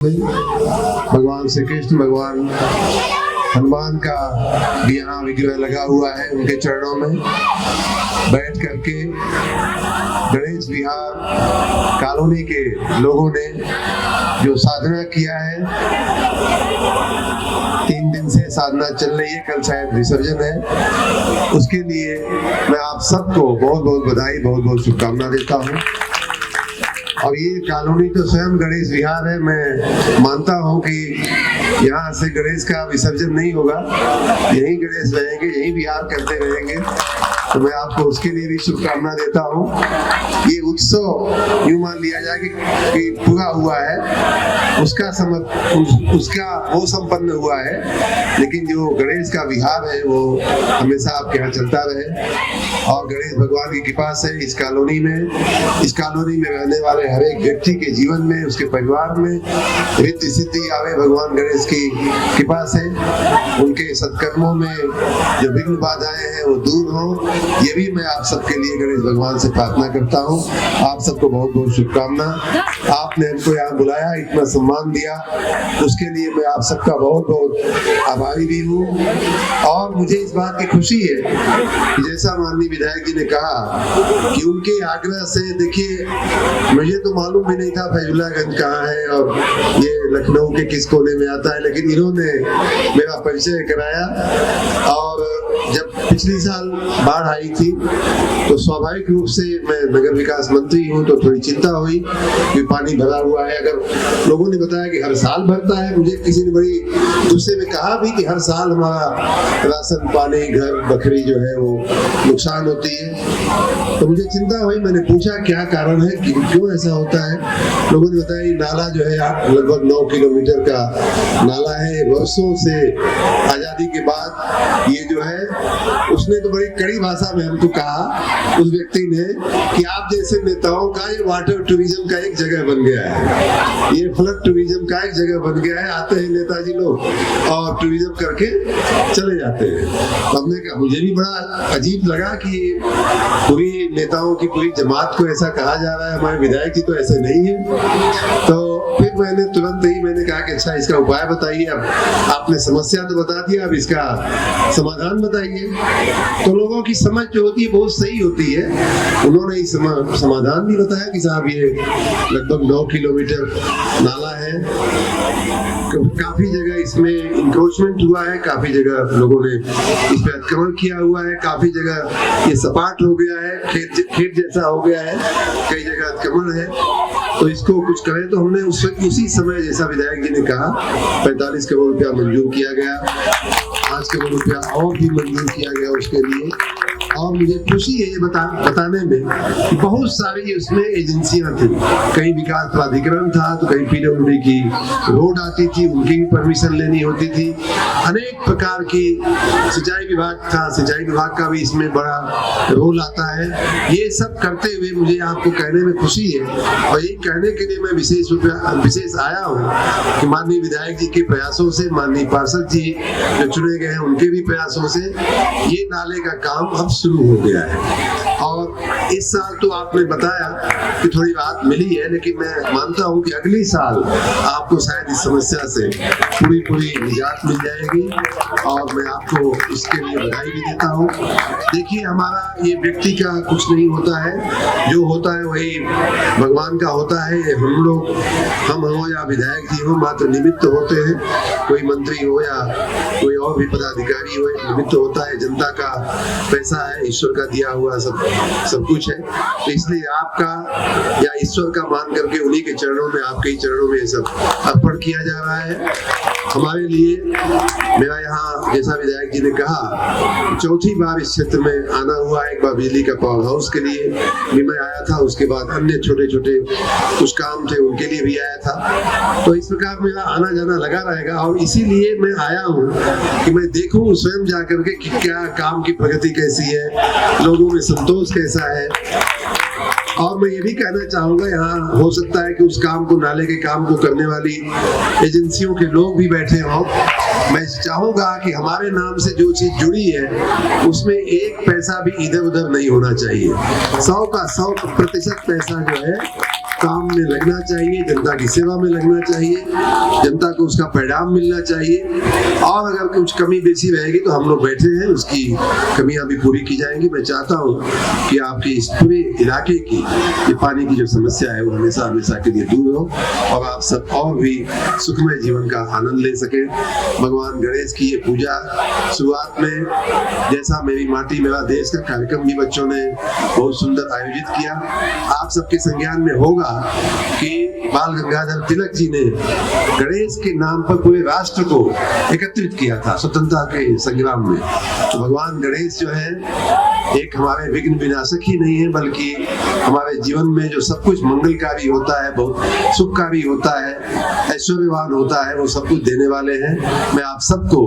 भगवान श्री कृष्ण, भगवान हनुमान का भी यहाँ विग्रह लगा हुआ है। उनके चरणों में बैठ करके गणेश विहार कॉलोनी के लोगों ने जो साधना किया है, 3 दिन से साधना चल रही है, कल शायद विसर्जन है, उसके लिए मैं आप सबको बहुत बहुत बधाई, बहुत बहुत शुभकामना देता हूँ। और ये कॉलोनी तो स्वयं गणेश विहार है। मैं मानता हूँ कि यहाँ से गणेश का विसर्जन नहीं होगा, यहीं गणेश रहेंगे, यहीं विहार करते रहेंगे। तो मैं आपको उसके लिए भी शुभकामना देता हूँ। ये उत्सव यूं मान लिया जाए कि पूरा हुआ है, उसका वो संपन्न हुआ है, लेकिन जो गणेश का विहार है वो हमेशा आपके यहाँ चलता रहे। और गणेश भगवान की कृपा से इस कॉलोनी में रहने वाले हर एक व्यक्ति के जीवन में, उसके परिवार में रिद्धि सिद्धि आवे भगवान गणेश की कृपा से। उनके सत्कर्मों में जो विघ्न बाधाएं हैं वो दूर हो, ये भी मैं आप सबके लिए गणेश भगवान से प्रार्थना करता हूँ। आप सबको बहुत बहुत शुभकामना। आपने हमको यहाँ बुलाया, इतना सम्मान दिया, उसके लिए मैं आप सबका बहुत बहुत आभारी भी हूँ। और मुझे इस बात की खुशी है कि जैसा माननीय विधायक जी ने कहा कि उनके आग्रह से, देखिए मुझे तो मालूम भी नहीं था फैजुल्लागंज कहाँ है और ये लखनऊ के किस कोने में आता है, लेकिन इन्होंने मेरा परिचय कराया। और जब पिछली साल बाढ़ आई थी तो स्वाभाविक रूप से मैं नगर विकास मंत्री हूँ, तो थोड़ी चिंता हुई कि पानी भरा हुआ है। अगर लोगों ने बताया कि हर साल भरता है, मुझे किसी ने बड़ी गुस्से में कहा भी कि हर साल हमारा राशन पानी, घर, बकरी जो है वो नुकसान होती है, तो मुझे चिंता हुई। मैंने पूछा क्या कारण है, कि क्यों ऐसा होता है। लोगों ने बताया ये नाला जो है लगभग 9 किलोमीटर का नाला है, वर्षों से आजादी के बाद ये जो है, उसने तो बड़ी कड़ी भाषा में हमको कहा उस व्यक्ति ने कि आप जैसे नेताओं का ये वाटर टूरिज्म का एक जगह बन गया है, ये फ्लड टूरिज्म का एक जगह बन गया है। आते हैं नेताजी लोग और टूरिज्म करके चले जाते हैं। हमने कहा, मुझे भी बड़ा अजीब लगा कि पूरी नेताओं की पूरी जमात को ऐसा कहा जा रहा है, हमारे विधायक जी तो ऐसे नहीं है। तो फिर मैंने तुरंत ही मैंने कहा कि अच्छा इसका उपाय बताइए। अब आपने समस्या तो बता दिया, अब इसका समाधान बताइए। तो लोगों की समझ जो होती है बहुत सही होती है। उन्होंने इस समाधान भी बताया कि साहब ये लगभग 9 किलोमीटर नाला है, काफी जगह इसमें इंक्रोचमेंट हुआ है, काफी जगह लोगों ने इस पर अतिक्रमण किया हुआ है, काफी जगह ये सपाट हो गया है, खेत जैसा हो गया है, कई जगह अतिक्रमण है। तो इसको कुछ करें। तो हमने उसी समय जैसा विधायक जी ने कहा 45 करोड़ रुपया मंजूर किया गया, 5 करोड़ रुपया और भी मंजूर किया गया उसके लिए। और मुझे खुशी है ये बताने में कि बहुत सारी उसमें एजेंसियां थी, कहीं विकास प्राधिकरण था, तो कहीं पीडब्ल्यूडी की रोड आती थी, उनकी भी परमिशन लेनी होती थी, अनेक प्रकार की, सिंचाई विभाग था, सिंचाई विभाग का भी इसमें बड़ा रोल आता है। ये सब करते हुए मुझे आपको कहने में खुशी है, और यही कहने के लिए मैं विशेष आया हूँ कि माननीय विधायक जी के प्रयासों से, माननीय पार्षद जी जो चुने गए हैं उनके भी प्रयासों से ये नाले का काम अब शुरू हो गया है। और इस साल तो आपने बताया कि थोड़ी राहत मिली है, लेकिन मैं मानता हूं कि अगली साल आपको शायद इस समस्या से पूरी निजात मिल जाएगी, और मैं आपको इसके लिए बधाई भी देता हूं। देखिए हमारा ये व्यक्ति का कुछ नहीं होता है, जो होता है वही भगवान का होता है। हम हो या विधायक जी हो, मात्र निमित्त होते हैं। कोई मंत्री हो या कोई और भी पदाधिकारी हो, निमित्त होता है। जनता का पैसा है, ईश्वर का दिया हुआ सब कुछ है। तो इसलिए आपका या ईश्वर का मान करके उन्हीं के चरणों में, आपके ही चरणों में सब अर्पण किया जा रहा है। हमारे लिए मेरा यहाँ जैसा विधायक जी ने कहा 4थी बार इस क्षेत्र में आना हुआ है। एक बार बिजली का पावर हाउस के लिए भी मैं आया था, उसके बाद अन्य छोटे छोटे कुछ काम थे उनके लिए भी आया था। तो इस प्रकार मेरा आना जाना लगा रहेगा, और इसीलिए मैं आया हूँ कि मैं देखूँ स्वयं जाकर के कि क्या काम की प्रगति कैसी है, लोगों में संतोष कैसा है। और मैं ये भी कहना चाहूंगा, यहाँ हो सकता है कि उस काम को, नाले के काम को करने वाली एजेंसियों के लोग भी बैठे हों। मैं चाहूंगा कि हमारे नाम से जो चीज जुड़ी है उसमें एक पैसा भी इधर उधर नहीं होना चाहिए। 100 का 100% पैसा जो है काम में लगना चाहिए, जनता की सेवा में लगना चाहिए, जनता को उसका परिणाम मिलना चाहिए। और अगर कुछ कमी बेसी रहेगी तो हम लोग बैठे हैं, उसकी कमियां भी पूरी की जाएंगी। मैं चाहता हूं कि आपकी इस पूरे इलाके की ये पानी की जो समस्या है वो हमेशा हमेशा के लिए दूर हो और आप सब और भी सुखमय जीवन का आनंद ले सके। भगवान गणेश की ये पूजा शुरुआत में जैसा मेरी माटी मेरा देश का कार्यक्रम भी बच्चों ने बहुत सुंदर आयोजित किया। आप सबके संज्ञान में होगा कि बाल गंगाधर तिलक जी ने गणेश के नाम पर पूरे राष्ट्र को एकत्रित किया था स्वतंत्रता के संग्राम में। तो भगवान गणेश जो है एक हमारे विघ्न विनाशक ही नहीं है, बल्कि हमारे जीवन में जो सब कुछ मंगलकारी होता है, बहुत सुखकारी होता है, ऐश्वर्यवान होता है, वो सब कुछ देने वाले हैं। मैं आप सबको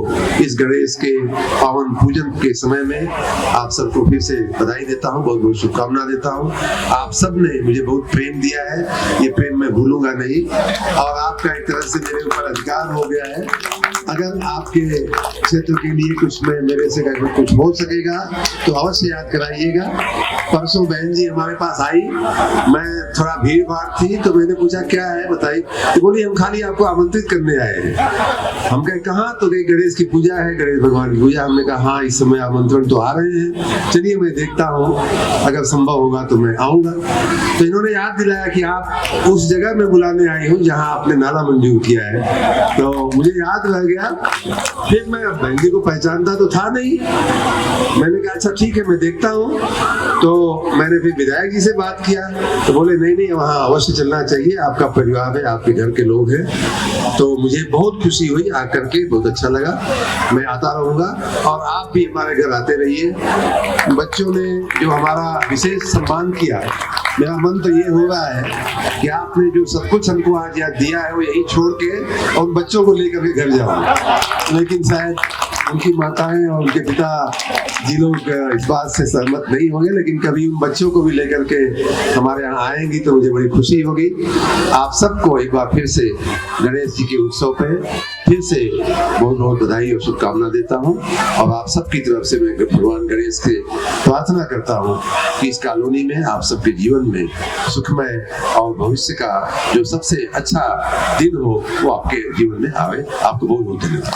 इस गणेश के पावन पूजन के समय में आप सबको फिर से बधाई देता हूँ, बहुत बहुत शुभकामना देता हूँ। आप सब ने मुझे बहुत प्रेम दिया है, ये प्रेम मैं भूलूंगा नहीं और आपका एक तरह से मेरे ऊपर अधिकार हो गया है। अगर आपके क्षेत्र के लिए कुछ में मेरे से कुछ हो सकेगा तो अवश्य याद कराइएगा। परसों बहन जी हमारे पास आई, मैं थोड़ा भीड़ भाड़ थी तो मैंने पूछा क्या है बताइए, तो बोली हम खाली आपको आमंत्रित करने आए हैं। हम कहे कहाँ, तो कहीं गणेश की पूजा है, गणेश भगवान की पूजा। हमने कहा हाँ इस समय आमंत्रण तो आ रहे हैं, चलिए मैं देखता हूँ, अगर संभव होगा तो मैं आऊंगा। तो इन्होंने याद दिलाया कि आप उस जगह में बुलाने आई हूँ जहाँ आपने नारा मंजूर किया है, तो मुझे याद रह गया। फिर मैं बहन जी को पहचानता तो था नहीं, मैंने कहा अच्छा ठीक है मैं देखता हूँ। तो मैंने फिर विधायक जी से बात किया तो बोले नहीं नहीं वहाँ अवश्य चलना चाहिए, आपका परिवार है, आपके घर के लोग हैं। तो मुझे बहुत खुशी हुई आकर के, बहुत अच्छा लगा। मैं आता रहूंगा और आप भी हमारे घर आते रहिए। बच्चों ने जो हमारा विशेष सम्मान किया, मेरा मन तो ये हो रहा है कि आपने जो सब कुछ हमको आज याद दिया है वो यही छोड़ के और बच्चों को लेकर के घर जाओ। लेकिन शायद उनकी माताएं और उनके पिता जी लोग इस बात से सहमत नहीं होंगे, लेकिन कभी उन बच्चों को भी लेकर के हमारे यहाँ आएंगी तो मुझे बड़ी खुशी होगी। आप सबको एक बार फिर से गणेश जी के उत्सव पे फिर से बहुत बहुत बधाई और शुभकामना देता हूँ और आप सबकी तरफ से मैं भगवान गणेश से प्रार्थना करता हूँ कि इस कॉलोनी में आप सबके जीवन में सुखमय और भविष्य का जो सबसे अच्छा दिन हो वो आपके जीवन में आवे। आपको बहुत बहुत धन्यवाद।